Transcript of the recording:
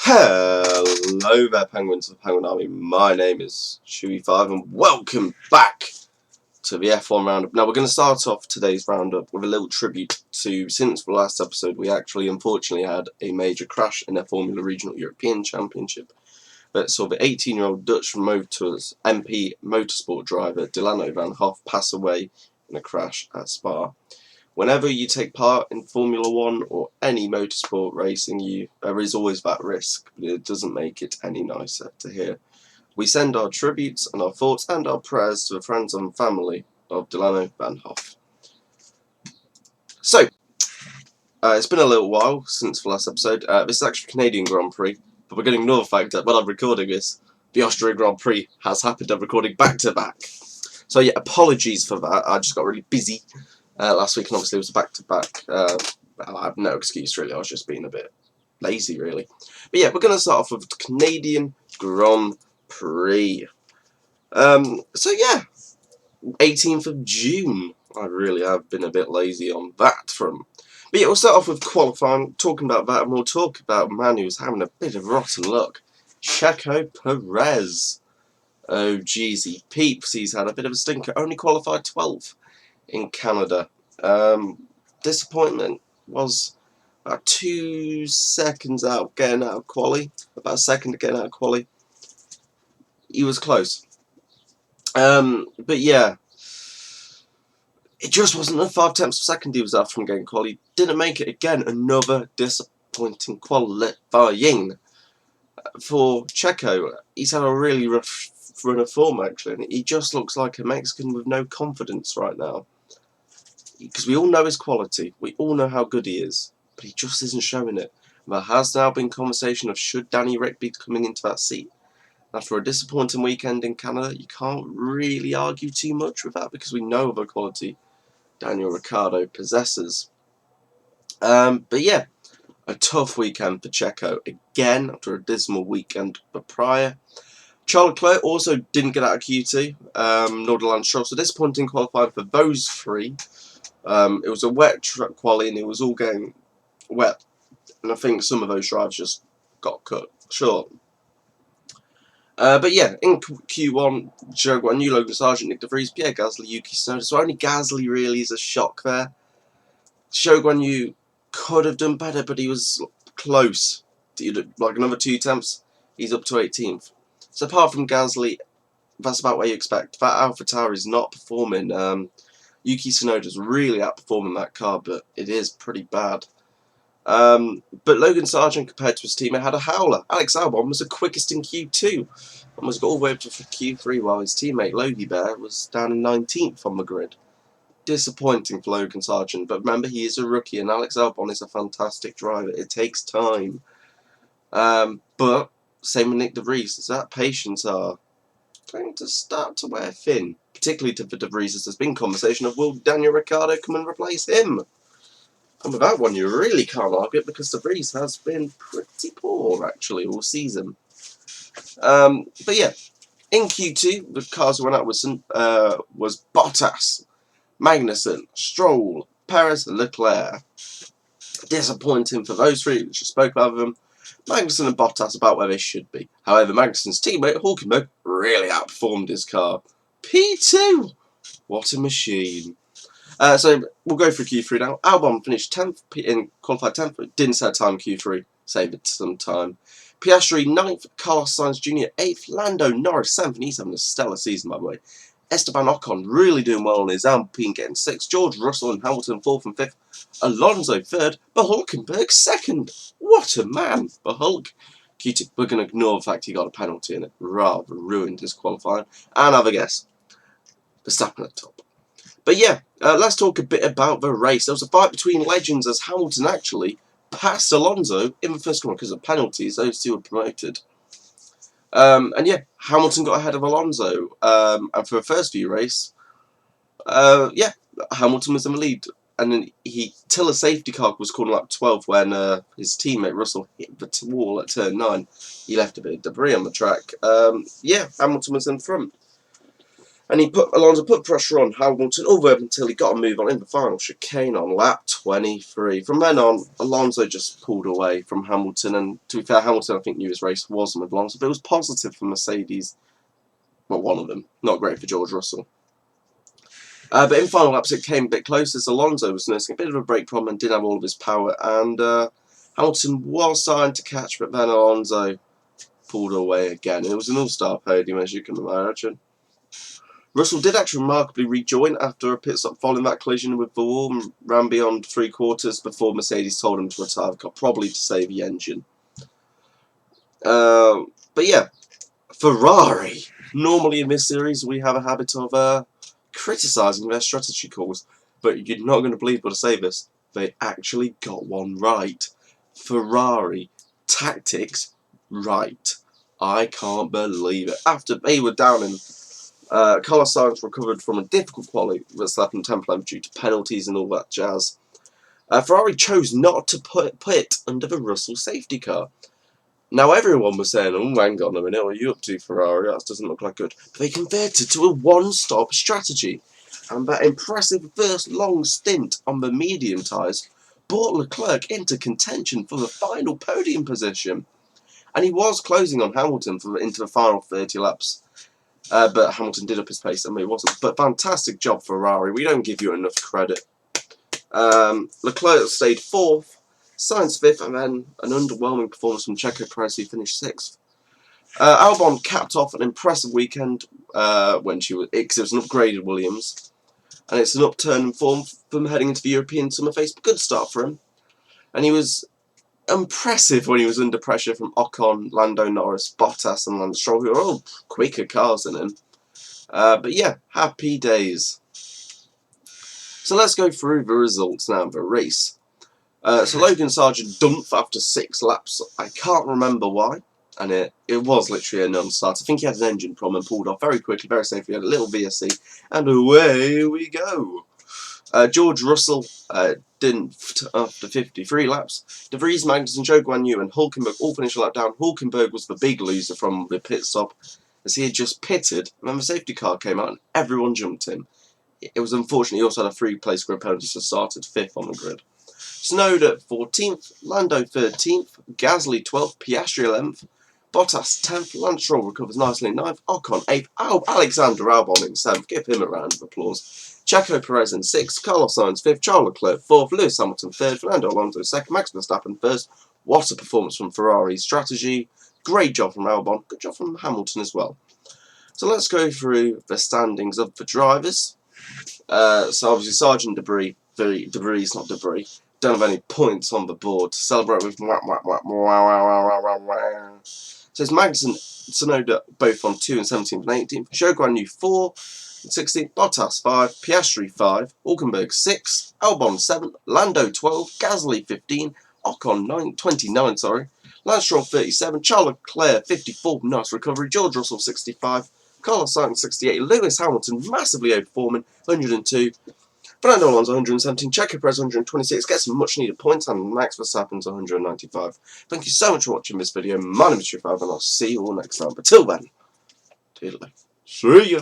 Hello there, Penguins of the Penguin Army. My name is Chewy5 and welcome back to the F1 Roundup. Now, we're going to start off today's roundup with a little tribute to, since the last episode, we actually unfortunately had a major crash in their Formula Regional European Championship that saw the 18-year-old Dutch Motors MP Motorsport driver Delano van Hoff pass away in a crash at Spa. Whenever you take part in Formula 1 or any motorsport racing, there is always that risk, but it doesn't make it any nicer to hear. We send our tributes and our thoughts and our prayers to the friends and family of Delano van Hoff. So, it's been a little while since the last episode. This is actually Canadian Grand Prix, but we're getting another fact that while I'm recording this, the Austrian Grand Prix has happened. I'm recording back to back. So yeah, apologies for that. I just got really busy last week, and obviously it was back-to-back. I have no excuse really, I was just being a bit lazy really. But yeah, we're going to start off with the Canadian Grand Prix. So yeah, 18th of June. I really have been a bit lazy on that front. But yeah, we'll start off with qualifying, talking about that, and we'll talk about a man who's having a bit of rotten luck. Checo Perez. Oh jeez, he peeps, he's had a bit of a stinker, only qualified 12th. In Canada. Disappointment was about 2 seconds out of getting out of quali. About a second to getting out of quali. He was close. But yeah, it just wasn't the 5 tenths of a second he was out from getting quali. Didn't make it again. Another disappointing qualifying for Checo. He's had a really rough run of form actually, and he just looks like a Mexican with no confidence right now. Because we all know his quality, we all know how good he is, but he just isn't showing it. There has now been conversation of should Danny Rick be coming into that seat. After a disappointing weekend in Canada, you can't really argue too much with that because we know the quality Daniel Ricciardo possesses. But yeah, a tough weekend for Checo again after a dismal weekend but prior. Charles Leclerc also didn't get out of Q2, nor did Lance Stroll, so disappointing qualifying for those three. It was a wet track quali and it was all going wet, and I think some of those drives just got cut short. But yeah, in Q1, Zhou Guanyu, Logan Sargent, Nick De Vries, Pierre Gasly, Yuki Tsunoda, so only Gasly really is a shock there. Zhou Guanyu could have done better, but he was close. Like another 2 attempts, he's up to 18th. So apart from Gasly, that's about what you expect. That AlphaTauri is not performing. Yuki Tsunoda's really outperforming that car, but it is pretty bad. But Logan Sargent, compared to his teammate, had a howler. Alex Albon was the quickest in Q2, almost got all the way up to Q3, while his teammate Logie Bear was down in 19th on the grid. Disappointing for Logan Sargent, but remember, he is a rookie, and Alex Albon is a fantastic driver. It takes time. But same with Nick De Vries, that patience are going to start to wear thin. Particularly to the De Vries, as there's been conversation of will Daniel Ricciardo come and replace him? And with that one, you really can't argue it because De Vries has been pretty poor actually all season. But yeah, in Q2, the cars who went out was Bottas, Magnussen, Stroll, Perez, and Leclerc. Disappointing for those three, which I spoke about them. Magnussen and Bottas about where they should be. However, Magnussen's teammate Hulkenberg really outperformed his car. P2! What a machine. So we'll go through Q3 now. Albon finished 10th in qualified 10th, but didn't set time Q3. Save it some time. Piastri 9th, Carlos Sainz Jr. 8th, Lando Norris 7th, and he's having a stellar season by the way. Esteban Ocon really doing well on his Alpine, getting 6th. George Russell and Hamilton 4th and 5th. Alonso 3rd, but Hulkenberg 2nd. What a man for Hulk. Q2, we're going to ignore the fact he got a penalty in it. Rather ruined his qualifying. And have a guess. Verstappen at the top. But yeah, let's talk a bit about the race. There was a fight between legends as Hamilton actually passed Alonso in the first one because of penalties. Those two were promoted. And yeah, Hamilton got ahead of Alonso. And for the first few race, yeah, Hamilton was in the lead. And then till a safety car was called up 12 when his teammate Russell hit the wall at turn 9. He left a bit of debris on the track. Yeah, Hamilton was in front. And Alonso put pressure on Hamilton all the way up until he got a move on in the final chicane on lap 23. From then on, Alonso just pulled away from Hamilton, and to be fair, Hamilton I think knew his race wasn't with Alonso, but it was positive for Mercedes. Well, one of them. Not great for George Russell. But in final laps it came a bit closer as Alonso was nursing a bit of a brake problem and didn't have all of his power, and Hamilton was starting to catch, but then Alonso pulled away again. It was an all-star podium, as you can imagine. Russell did actually remarkably rejoin after a pit stop following that collision with the wall and ran beyond 3/4 before Mercedes told him to retire the car, probably to save the engine. But yeah, Ferrari. Normally in this series we have a habit of criticising their strategy calls, but you're not going to believe what I say this. They actually got one right. Ferrari tactics right. I can't believe it. After they were down in Carlos Sainz recovered from a difficult quali that's left in 10th lap due to penalties and all that jazz. Ferrari chose not to pit under the Russell safety car. Now everyone was saying, oh, hang on a minute, what are you up to, Ferrari? That doesn't look like good. But they converted to a one-stop strategy. And that impressive first long stint on the medium tyres brought Leclerc into contention for the final podium position. And he was closing on Hamilton into the final 30 laps. But Hamilton did up his pace and he wasn't. But fantastic job, Ferrari. We don't give you enough credit. Leclerc stayed 4th, Sainz 5th, and then an underwhelming performance from Checo Perez, who finished 6th. Albon capped off an impressive weekend because it was an upgraded Williams. And it's an upturn in form from heading into the European summer phase. Good start for him. And he was impressive when he was under pressure from Ocon, Lando Norris, Bottas and Lance Stroll, who are all quicker cars than him. But yeah, happy days. So let's go through the results now of the race. So Logan Sargent dumped after 6 laps. I can't remember why. And it was literally a non-start. I think he had an engine problem and pulled off very quickly, very safely. He had a little VSC. And away we go. George Russell didn't after 53 laps. De Vries, Magnussen, Zhou Guanyu and Hulkenberg all finished a lap down. Hulkenberg was the big loser from the pit stop as he had just pitted and then the safety car came out and everyone jumped him. It was unfortunate he also had a 3-place grid penalty, so started 5th on the grid. Tsunoda 14th, Lando 13th, Gasly 12th, Piastri 11th, Bottas 10th, Lance Stroll recovers nicely in 9th, Ocon 8th, Alexander Albon in 7th, give him a round of applause. Checo Perez in 6th, Carlos Sainz 5th, Charles Leclerc 4th, Lewis Hamilton 3rd, Fernando Alonso 2nd, Max Verstappen 1st. What a performance from Ferrari's strategy. Great job from Albon, good job from Hamilton as well. So let's go through the standings of the drivers. So obviously Sargent Debris, not Debris, don't have any points on the board to celebrate with. So it's Magnussen, Tsunoda both on 2 and 17th and 18th, Zhou Guanyu 4 and 16th, Bottas 5, Piastri 5, Hulkenberg 6, Albon 7, Lando 12, Gasly 15, Ocon 29, Lance Stroll 37, Charles Leclerc 54, nice recovery, George Russell 65, Carlos Sainz 68, Lewis Hamilton massively overperforming 102, Fernando Alonso 117, Checo Perez 126, get some much needed points, and Max Verstappen's 195. Thank you so much for watching this video. My name is Trifab and I'll see you all next time. But till then, toodaloo. See ya!